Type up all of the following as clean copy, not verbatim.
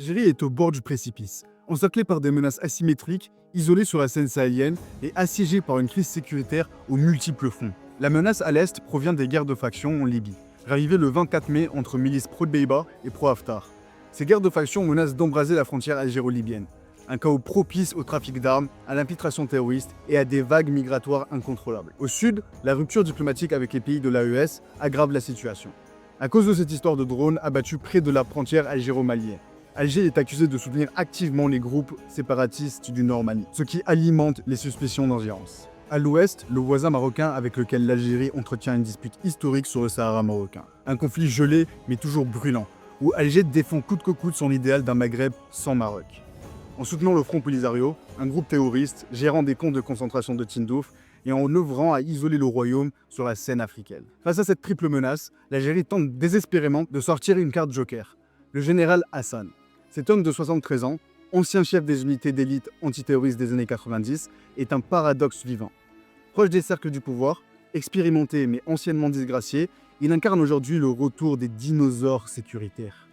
L'Algérie est au bord du précipice, encerclée par des menaces asymétriques, isolée sur la scène sahélienne et assiégée par une crise sécuritaire aux multiples fronts. La menace à l'est provient des guerres de factions en Libye, ravivées le 24 mai entre milices pro-Dbeiba et pro-Haftar. Ces guerres de factions menacent d'embraser la frontière algéro-libyenne, un chaos propice au trafic d'armes, à l'infiltration terroriste et à des vagues migratoires incontrôlables. Au sud, la rupture diplomatique avec les pays de l'AES aggrave la situation, à cause de cette histoire de drones abattus près de la frontière algéro-malienne. Alger est accusé de soutenir activement les groupes séparatistes du Nord Mali, ce qui alimente les suspicions d'ingérence. À l'ouest, le voisin marocain avec lequel l'Algérie entretient une dispute historique sur le Sahara marocain. Un conflit gelé mais toujours brûlant, où Alger défend coûte que coûte son idéal d'un Maghreb sans Maroc. En soutenant le Front Polisario, un groupe terroriste gérant des camps de concentration de Tindouf et en œuvrant à isoler le royaume sur la scène africaine. Face à cette triple menace, l'Algérie tente désespérément de sortir une carte joker, le général Hassan. Cet homme de 73 ans, ancien chef des unités d'élite antiterroristes des années 90, est un paradoxe vivant. Proche des cercles du pouvoir, expérimenté mais anciennement disgracié, il incarne aujourd'hui le retour des dinosaures sécuritaires.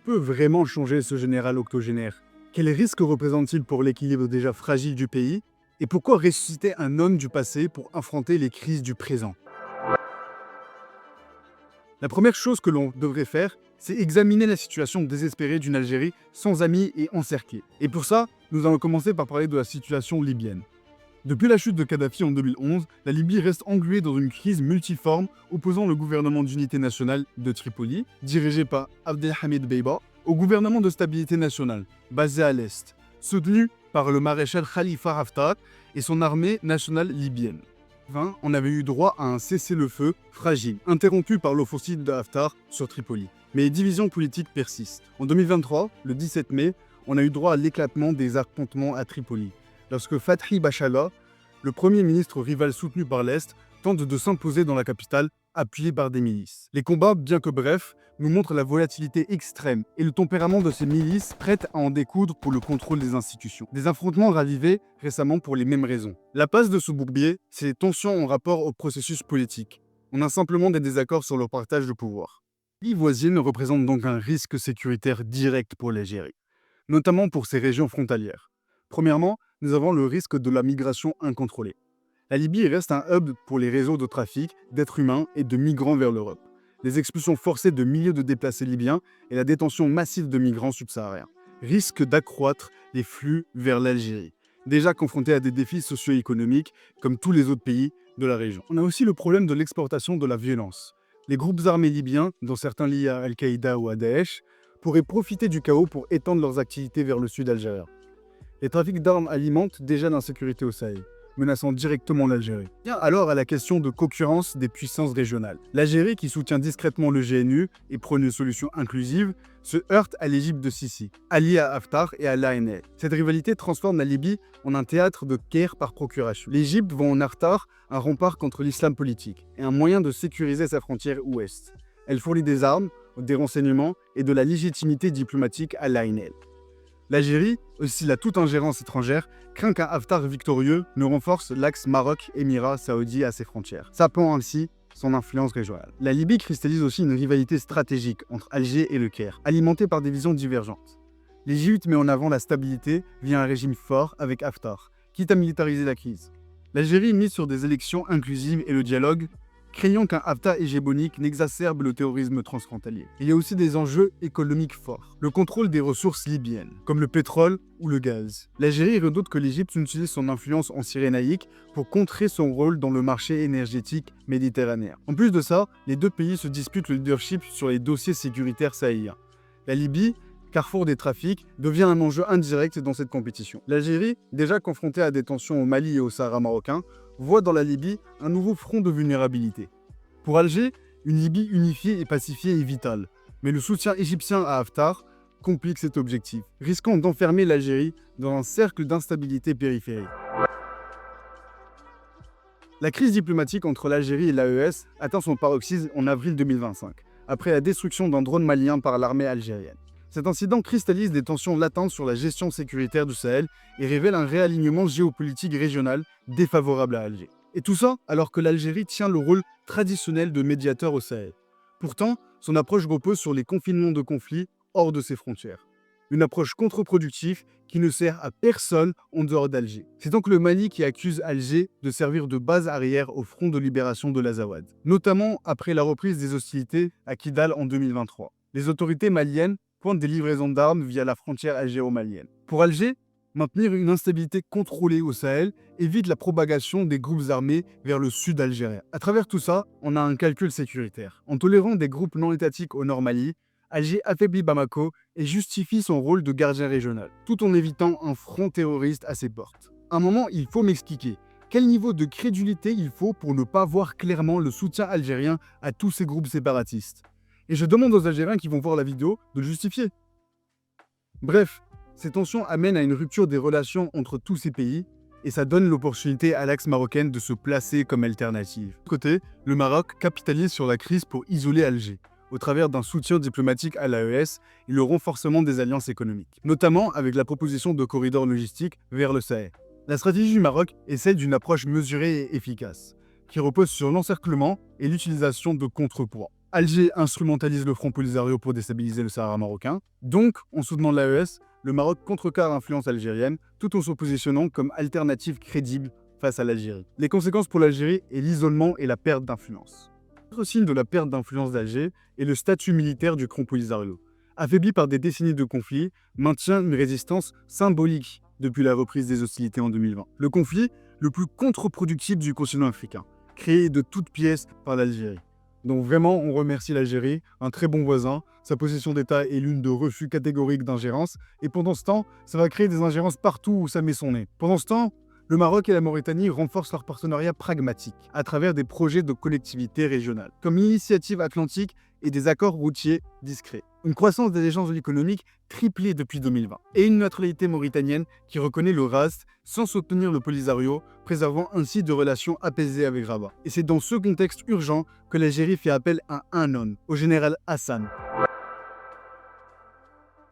Peut vraiment changer ce général octogénaire? Quels risques représente-t-il pour l'équilibre déjà fragile du pays? Et pourquoi ressusciter un homme du passé pour affronter les crises du présent? La première chose que l'on devrait faire, c'est examiner la situation désespérée d'une Algérie sans amis et encerclée. Et pour ça, nous allons commencer par parler de la situation libyenne. Depuis la chute de Kadhafi en 2011, la Libye reste engluée dans une crise multiforme opposant le gouvernement d'unité nationale de Tripoli, dirigé par Abdelhamid Dbeiba, au gouvernement de stabilité nationale, basé à l'est, soutenu par le maréchal Khalifa Haftar et son armée nationale libyenne. On avait eu droit à un cessez-le-feu fragile, interrompu par l'offensive de Haftar sur Tripoli. Mais les divisions politiques persistent. En 2023, le 17 mai, on a eu droit à l'éclatement des affrontements à Tripoli, lorsque Fathi Bachala, le premier ministre rival soutenu par l'Est, tente de s'imposer dans la capitale, appuyé par des milices. Les combats, bien que brefs, nous montrent la volatilité extrême et le tempérament de ces milices prêtes à en découdre pour le contrôle des institutions. Des affrontements ravivés récemment pour les mêmes raisons. La base de ce bourbier, c'est les tensions en rapport au processus politique. On a simplement des désaccords sur le partage de pouvoir. Les pays voisines représentent donc un risque sécuritaire direct pour l'Algérie, notamment pour ses régions frontalières. Premièrement, nous avons le risque de la migration incontrôlée. La Libye reste un hub pour les réseaux de trafic d'êtres humains et de migrants vers l'Europe. Les expulsions forcées de milliers de déplacés libyens et la détention massive de migrants subsahariens risquent d'accroître les flux vers l'Algérie, déjà confrontée à des défis socio-économiques comme tous les autres pays de la région. On a aussi le problème de l'exportation de la violence. Les groupes armés libyens, dont certains liés à Al-Qaïda ou à Daesh, pourraient profiter du chaos pour étendre leurs activités vers le sud algérien. Les trafics d'armes alimentent déjà l'insécurité au Sahel, menaçant directement l'Algérie. Bien alors à la question de concurrence des puissances régionales. L'Algérie, qui soutient discrètement le GNU et prône une solution inclusive, se heurte à l'Égypte de Sisi, alliée à Haftar et à l'ANL. Cette rivalité transforme la Libye en un théâtre de guerre par procuration. L'Égypte voit en Haftar un rempart contre l'islam politique et un moyen de sécuriser sa frontière ouest. Elle fournit des armes, des renseignements et de la légitimité diplomatique à l'ANL. L'Algérie, aussi à toute ingérence étrangère, craint qu'un Haftar victorieux ne renforce l'axe Maroc-Émirats saoudis à ses frontières, sapant ainsi son influence régionale. La Libye cristallise aussi une rivalité stratégique entre Alger et le Caire, alimentée par des visions divergentes. L'Égypte met en avant la stabilité via un régime fort avec Haftar, quitte à militariser la crise. L'Algérie mise sur des élections inclusives et le dialogue, craignant qu'un Haftar hégémonique n'exacerbe le terrorisme transfrontalier. Il y a aussi des enjeux économiques forts. Le contrôle des ressources libyennes, comme le pétrole ou le gaz. L'Algérie redoute que l'Égypte utilise son influence en Cyrénaïque pour contrer son rôle dans le marché énergétique méditerranéen. En plus de ça, les deux pays se disputent le leadership sur les dossiers sécuritaires sahéliens. La Libye, carrefour des trafics, devient un enjeu indirect dans cette compétition. L'Algérie, déjà confrontée à des tensions au Mali et au Sahara marocain, voit dans la Libye un nouveau front de vulnérabilité. Pour Alger, une Libye unifiée et pacifiée est vitale, mais le soutien égyptien à Haftar complique cet objectif, risquant d'enfermer l'Algérie dans un cercle d'instabilité périphérique. La crise diplomatique entre l'Algérie et l'AES atteint son paroxysme en avril 2025, après la destruction d'un drone malien par l'armée algérienne. Cet incident cristallise des tensions latentes sur la gestion sécuritaire du Sahel et révèle un réalignement géopolitique régional défavorable à Alger. Et tout ça alors que l'Algérie tient le rôle traditionnel de médiateur au Sahel. Pourtant, son approche repose sur les confinements de conflits hors de ses frontières. Une approche contre-productive qui ne sert à personne en dehors d'Alger. C'est donc le Mali qui accuse Alger de servir de base arrière au front de libération de l'Azawad, notamment après la reprise des hostilités à Kidal en 2023. Les autorités maliennes pointent des livraisons d'armes via la frontière algéro-malienne. Pour Alger, maintenir une instabilité contrôlée au Sahel évite la propagation des groupes armés vers le sud algérien. À travers tout ça, on a un calcul sécuritaire. En tolérant des groupes non étatiques au nord Mali, Alger affaiblit Bamako et justifie son rôle de gardien régional, tout en évitant un front terroriste à ses portes. À un moment, il faut m'expliquer quel niveau de crédulité il faut pour ne pas voir clairement le soutien algérien à tous ces groupes séparatistes. Et je demande aux Algériens qui vont voir la vidéo de le justifier. Bref, ces tensions amènent à une rupture des relations entre tous ces pays et ça donne l'opportunité à l'axe marocaine de se placer comme alternative. De côté, le Maroc capitalise sur la crise pour isoler Alger, au travers d'un soutien diplomatique à l'AES et le renforcement des alliances économiques, notamment avec la proposition de corridors logistiques vers le Sahel. La stratégie du Maroc est celle d'une approche mesurée et efficace, qui repose sur l'encerclement et l'utilisation de contrepoids. Alger instrumentalise le Front Polisario pour déstabiliser le Sahara marocain, donc en soutenant l'AES, le Maroc contrecarre l'influence algérienne tout en se positionnant comme alternative crédible face à l'Algérie. Les conséquences pour l'Algérie est l'isolement et la perte d'influence. Autre signe de la perte d'influence d'Alger est le statut militaire du Front Polisario. Affaibli par des décennies de conflits, maintient une résistance symbolique depuis la reprise des hostilités en 2020. Le conflit le plus contre-productif du continent africain, créé de toutes pièces par l'Algérie. Donc vraiment, on remercie l'Algérie, un très bon voisin. Sa position d'État est l'une de refus catégorique d'ingérence. Et pendant ce temps, ça va créer des ingérences partout où ça met son nez. Pendant ce temps, le Maroc et la Mauritanie renforcent leur partenariat pragmatique à travers des projets de collectivités régionales, comme l'Initiative Atlantique et des accords routiers discrets. Une croissance des échanges économiques triplée depuis 2020 et une neutralité mauritanienne qui reconnaît le RAST sans soutenir le Polisario, préservant ainsi de relations apaisées avec Rabat. Et c'est dans ce contexte urgent que l'Algérie fait appel à un homme, au général Hassan.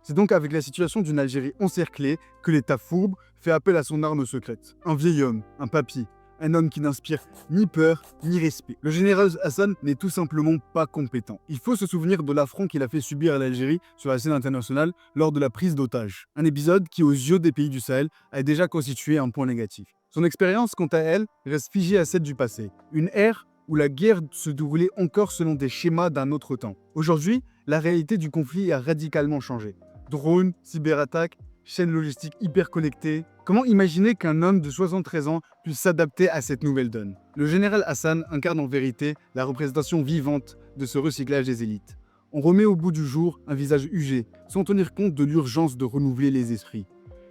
C'est donc avec la situation d'une Algérie encerclée que l'État fourbe fait appel à son arme secrète. Un vieil homme, un papy, un homme qui n'inspire ni peur ni respect. Le général Hassan n'est tout simplement pas compétent. Il faut se souvenir de l'affront qu'il a fait subir à l'Algérie sur la scène internationale lors de la prise d'otages. Un épisode qui, aux yeux des pays du Sahel, a déjà constitué un point négatif. Son expérience, quant à elle, reste figée à celle du passé. Une ère où la guerre se déroulait encore selon des schémas d'un autre temps. Aujourd'hui, la réalité du conflit a radicalement changé. Drones, cyberattaques, chaînes logistiques hyper connectées. Comment imaginer qu'un homme de 73 ans puisse s'adapter à cette nouvelle donne? Le général Hassan incarne en vérité la représentation vivante de ce recyclage des élites. On remet au bout du jour un visage usé, sans tenir compte de l'urgence de renouveler les esprits.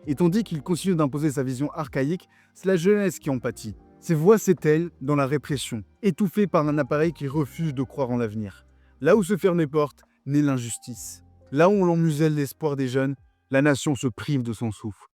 Et tandis qu'il continue d'imposer sa vision archaïque, c'est la jeunesse qui en pâtit. Ses voix s'éteignent dans la répression, étouffées par un appareil qui refuse de croire en l'avenir. Là où se ferment les portes, naît l'injustice. Là où l'on muselle l'espoir des jeunes, la nation se prive de son souffle.